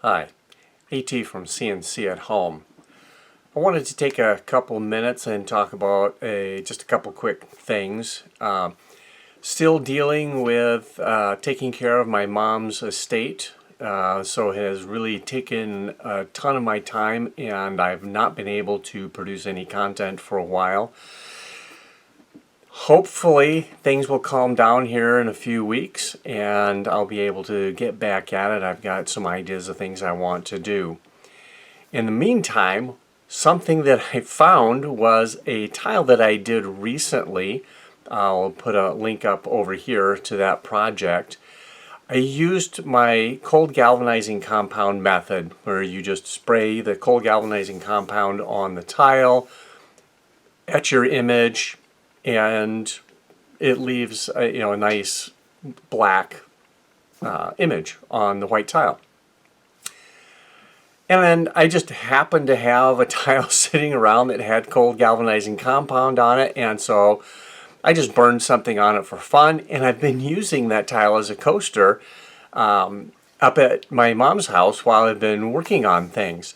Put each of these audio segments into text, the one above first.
Hi, AT from CNC at Home. I wanted to take a couple minutes and talk about just a couple quick things. Still dealing with taking care of my mom's estate, so it has really taken a ton of my time, and I've not been able to produce any content for a while. Hopefully things will calm down here in a few weeks and I'll be able to get back at it. I've got some ideas of things I want to do. In the meantime, something that I found was a tile that I did recently. I'll put a link up over here to that project. I used my cold galvanizing compound method, where you just spray the cold galvanizing compound on the tile, etch your image, and it leaves a nice black image on the white tile. And then I just happened to have a tile sitting around that had cold galvanizing compound on it, and so I just burned something on it for fun, and I've been using that tile as a coaster up at my mom's house while I've been working on things.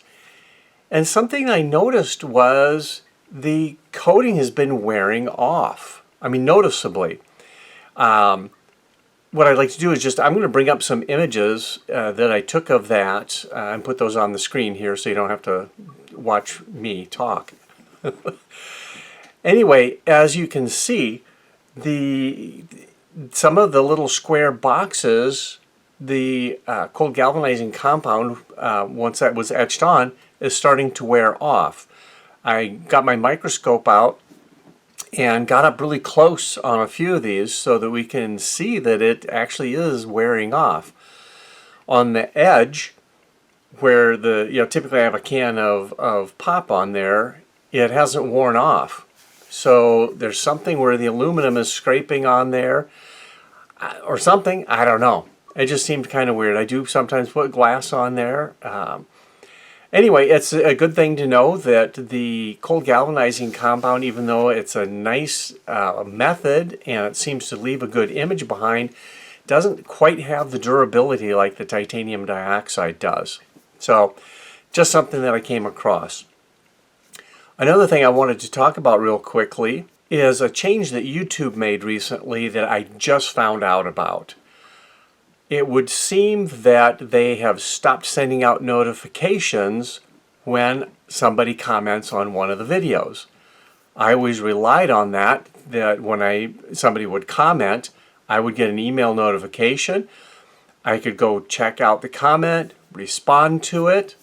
And something I noticed was the coating has been wearing off. I mean, noticeably. What I'd like to do is I'm going to bring up some images that I took of that and put those on the screen here so you don't have to watch me talk. Anyway, as you can see, some of the little square boxes, the cold galvanizing compound, once that was etched on, is starting to wear off. I got my microscope out and got up really close on a few of these so that we can see that it actually is wearing off. On the edge, where typically I have a can of pop on there, it hasn't worn off. So there's something where the aluminum is scraping on there or something. I don't know. It just seemed kind of weird. I do sometimes put glass on there. Anyway, it's a good thing to know that the cold galvanizing compound, even though it's a nice method and it seems to leave a good image behind, doesn't quite have the durability like the titanium dioxide does. So, just something that I came across. Another thing I wanted to talk about real quickly is a change that YouTube made recently that I just found out about. It would seem that they have stopped sending out notifications when somebody comments on one of the videos. I always relied on that when somebody would comment, I would get an email notification. I could go check out the comment, respond to it,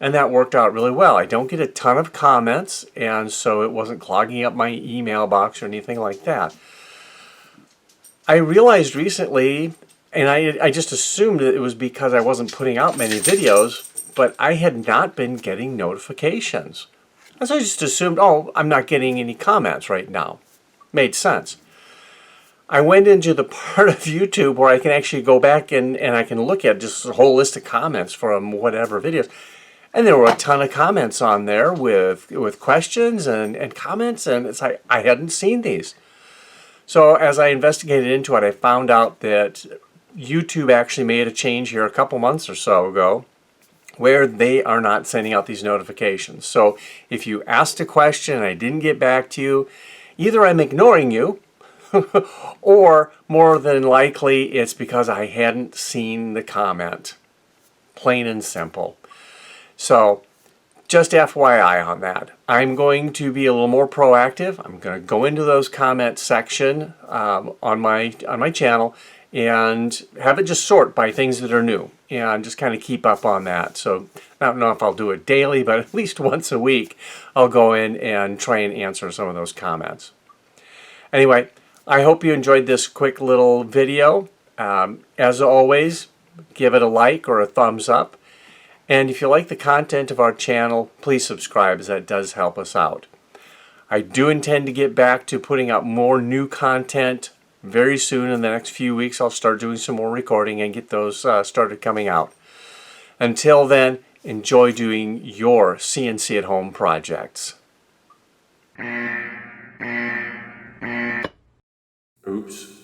and that worked out really well. I don't get a ton of comments, and so it wasn't clogging up my email box or anything like that. I realized recently, and I just assumed that it was because I wasn't putting out many videos, but I had not been getting notifications. And so I just assumed, oh, I'm not getting any comments right now. Made sense. I went into the part of YouTube where I can actually go back and I can look at just a whole list of comments from whatever videos. And there were a ton of comments on there with questions and comments, and it's like I hadn't seen these. So as I investigated into it, I found out that YouTube actually made a change here a couple months or so ago where they are not sending out these notifications. So if you asked a question and I didn't get back to you, either I'm ignoring you or more than likely it's because I hadn't seen the comment. Plain and simple. So just FYI on that. I'm going to be a little more proactive. I'm going to go into those comment section on my channel and have it just sort by things that are new and just kind of keep up on that. So I don't know if I'll do it daily, but at least once a week I'll go in and try and answer some of those comments. Anyway, I hope you enjoyed this quick little video. As always, give it a like or a thumbs up. And if you like the content of our channel, please subscribe, as that does help us out. I do intend to get back to putting out more new content very soon. In the next few weeks, I'll start doing some more recording and get those started coming out. Until then, enjoy doing your CNC at Home projects. Oops.